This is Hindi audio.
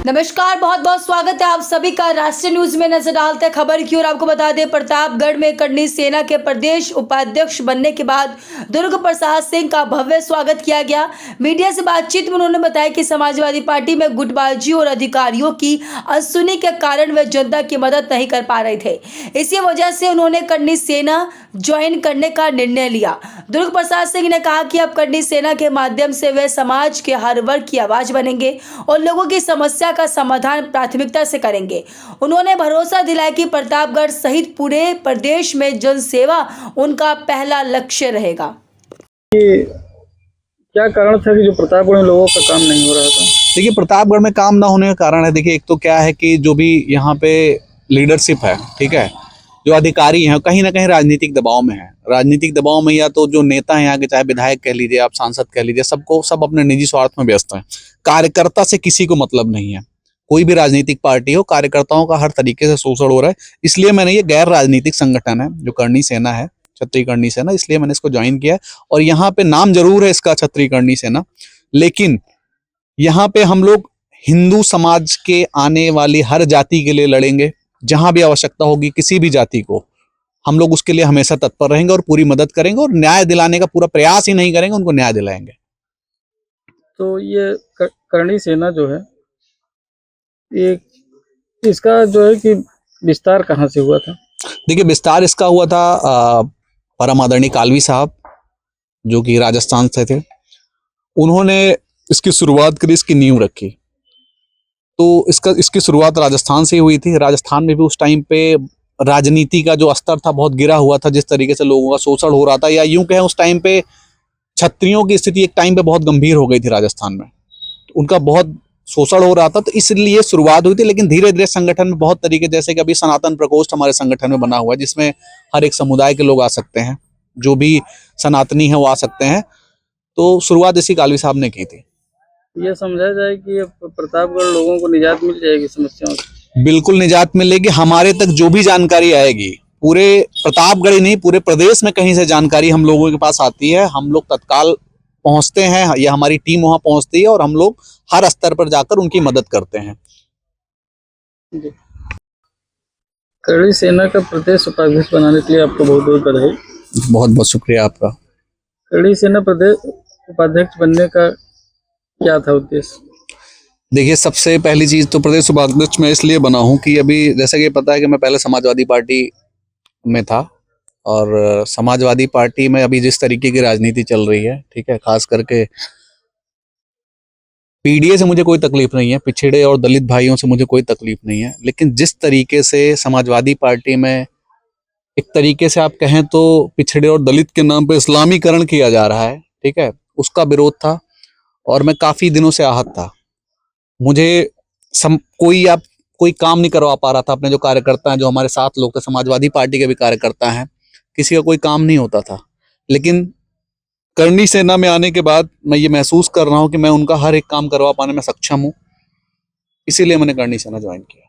नमस्कार, बहुत बहुत स्वागत है आप सभी का राष्ट्रीय न्यूज में। नजर डालते हैं खबर की और आपको बता दें, प्रतापगढ़ में करनी सेना के प्रदेश उपाध्यक्ष बनने के बाद दुर्ग प्रसाद सिंह का भव्य स्वागत किया गया। मीडिया से बातचीत में उन्होंने बताया कि समाजवादी पार्टी में गुटबाजी और अधिकारियों की अनसुनी के कारण वे जनता की मदद नहीं कर पा रहे थे। इसी वजह से उन्होंने करनी सेना ज्वाइन करने का निर्णय लिया। दुर्ग प्रसाद सिंह ने कहा कि अब करनी सेना के माध्यम से वे समाज के हर वर्ग की आवाज बनेंगे और लोगों की समस्या का समाधान प्राथमिकता से करेंगे। उन्होंने भरोसा दिलाया कि प्रतापगढ़ सहित पूरे प्रदेश में जन सेवा उनका पहला लक्ष्य रहेगा। क्या कारण था कि जो प्रतापगढ़ में लोगों का काम नहीं हो रहा था? देखिए, प्रतापगढ़ में काम ना होने का कारण है, देखिए एक तो क्या है कि जो भी यहाँ पे लीडरशिप है, ठीक है, जो अधिकारी हैं कहीं ना कहीं राजनीतिक दबाव में है। राजनीतिक दबाव में या तो जो नेता हैं यहाँ के, चाहे विधायक कह लीजिए, आप सांसद कह लीजिए, सब अपने निजी स्वार्थ में व्यस्त हैं। कार्यकर्ता से किसी को मतलब नहीं है। कोई भी राजनीतिक पार्टी हो, कार्यकर्ताओं का हर तरीके से शोषण हो रहा है। इसलिए मैंने ये गैर राजनीतिक संगठन है जो करनी सेना है, क्षत्रिय करनी सेना, इसलिए मैंने इसको ज्वाइन किया है। और यहाँ पे नाम जरूर है इसका क्षत्रिय करनी सेना, लेकिन यहाँ पे हम लोग हिंदू समाज के आने वाली हर जाति के लिए लड़ेंगे। जहां भी आवश्यकता होगी किसी भी जाति को, हम लोग उसके लिए हमेशा तत्पर रहेंगे और पूरी मदद करेंगे और न्याय दिलाने का पूरा प्रयास ही नहीं करेंगे, उनको न्याय दिलाएंगे। तो ये करनी सेना जो है, ये इसका जो है कि विस्तार कहाँ से हुआ था? देखिए, विस्तार इसका हुआ था परम आदरणीय कालवी साहब, जो कि राजस्थान से थे। उन्होंने इसकी शुरुआत करी, इसकी नींव रखी। तो इसकी शुरुआत राजस्थान से ही हुई थी। राजस्थान में भी उस टाइम पे राजनीति का जो स्तर था बहुत गिरा हुआ था। जिस तरीके से लोगों का शोषण हो रहा था, या यूं कहें उस टाइम पे क्षत्रियों की स्थिति एक टाइम पे बहुत गंभीर हो गई थी राजस्थान में। उनका बहुत शोषण हो रहा था, तो इसलिए शुरुआत हुई थी। लेकिन धीरे धीरे संगठन में बहुत तरीके, जैसे कि अभी सनातन प्रकोष्ठ हमारे संगठन में बना हुआ है, जिसमें हर एक समुदाय के लोग आ सकते हैं, जो भी सनातनी है वो आ सकते हैं। तो शुरुआत इसी कालवी साहब ने की थी। ये समझा जाए कि प्रतापगढ़ लोगों को निजात मिल जाएगी समस्याओं से? बिल्कुल निजात मिलेगी। हमारे तक जो भी जानकारी आएगी, पूरे प्रतापगढ़ ही नहीं पूरे प्रदेश में कहीं से जानकारी हम लोगों के पास आती है, हम लोग तत्काल पहुंचते हैं, या हमारी टीम वहां पहुंचती है और हम लोग हर स्तर पर जाकर उनकी मदद करते हैं। करनी सेना का प्रदेश उपाध्यक्ष बनाने के लिए आपको बहुत बहुत बधाई। बहुत बहुत शुक्रिया आपका। करनी सेना प्रदेश उपाध्यक्ष बनने का क्या था उद्देश्य? देखिए, सबसे पहली चीज तो प्रदेश उपाध्यक्ष मैं इसलिए बना हूं कि अभी जैसा कि पता है कि मैं पहले समाजवादी पार्टी में था, और समाजवादी पार्टी में अभी जिस तरीके की राजनीति चल रही है, ठीक है, खास करके पीडीए से मुझे कोई तकलीफ नहीं है, पिछड़े और दलित भाइयों से मुझे कोई तकलीफ नहीं है, लेकिन जिस तरीके से समाजवादी पार्टी में एक तरीके से आप कहें तो पिछड़े और दलित के नाम पे इस्लामीकरण किया जा रहा है, ठीक है, उसका विरोध था। और मैं काफी दिनों से आहत था। मुझे कोई काम नहीं करवा पा रहा था। अपने जो कार्यकर्ता हैं, जो हमारे साथ लोग थे, समाजवादी पार्टी के भी कार्यकर्ता हैं, किसी का कोई काम नहीं होता था। लेकिन करनी सेना में आने के बाद मैं ये महसूस कर रहा हूं कि मैं उनका हर एक काम करवा पाने में सक्षम हूं। इसीलिए मैंने करनी सेना ज्वाइन किया।